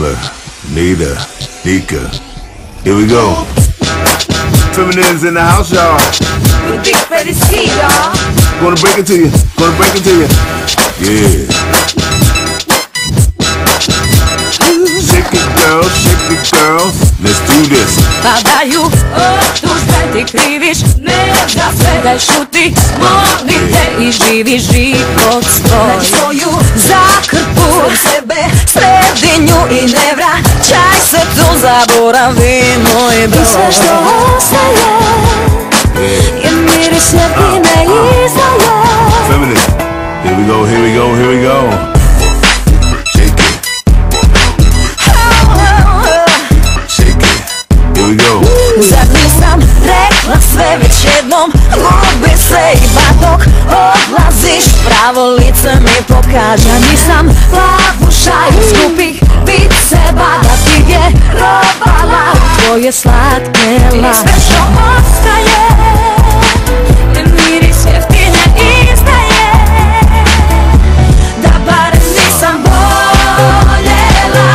Taylor, Nita, Nika. Here we go. Feminine's in the house, y'all. You big Freddie C, y'all. Gonna break it to you. Gonna break it to you. Yeah. Shake it, girl. Shake it, girl. Let's do this. Padaju optužbe, ti kriviš, ne da sve da šuti. Molim te i živi život svoj. Nađi svoju zakrpu, sebe sredi nju i ne vraćaj se tu, zaboravi moj broj. I sve što ostaje je miris jeftine izdaje. Feminine. Here we go, here we go, here we go. Shake it. Shake it. Here we go. Zar nisam rekla sve već jednom, gubi se i dok odlaziš, pravo lice mi pokaže. Ja nisam plavuša iz skupih viceva, da ti je robala u tvoje slatke laže. I sve što ostaje je miris jeftine izdaje. Da barem nisam voljela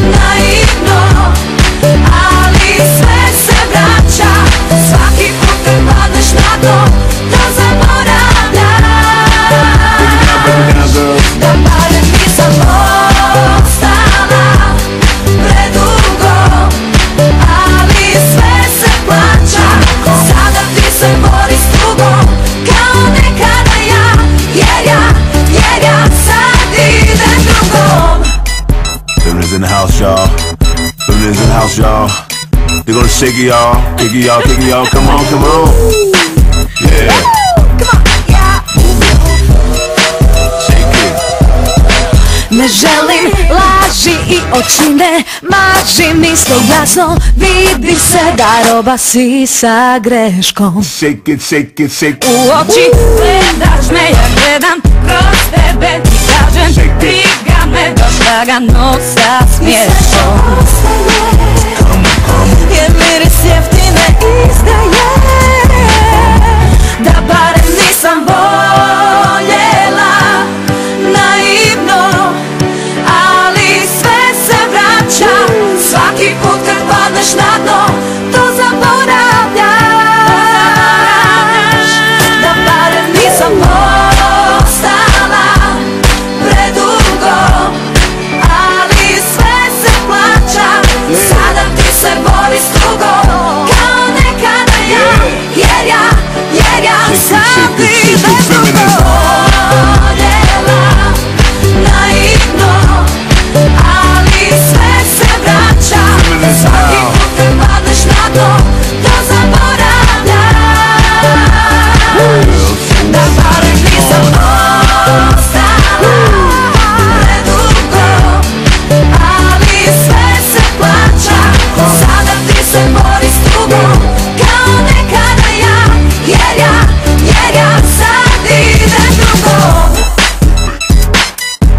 naivno, ali sve se vraća. Svaki put kad padneš na to, to zaboravljaš. Da barem nisam ostala predugo, ali sve se plaća. Sada ti se boriš s tugom, kao nekada ja, jer ja sad idem drugom. Feminine's in the house, y'all. Feminine's in the house, y'all. They're gonna shake it, y'all. Kick it, y'all. Kick it, y'all. Come on, come on. Yeah. Move it. Shake it. Ne želim laži i oči ne maži, misle jasno, vidi se da roba si sa greškom. Shake it, shake it, shake it. U oči gledaš me, ja gledam kroz tebe, ti kažem, briga me baš lagano sa smiješom. Jer miris jeftine izdaje. Da barem nisam voljela naivno, ali sve se vraća. Svaki put kad padneš na dno, to zaboravljaš. Da barem nisam ostala predugo, ali sve se plaća. Sada ti se boriš s tugom, kao nekada ja, jer ja sad idem drugom. Voljela naivno, ali sve se vraća. Svaki put kad padneš na dno, to zaboravljaš. Da barem nisam ostala predugo, ali sve se plaća. Sada ti se boriš s tugom, kao nekada ja, jer ja sad idem drugom.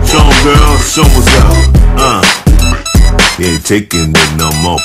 Show 'em, girl. Show 'em what's up. You ain't taking it no more.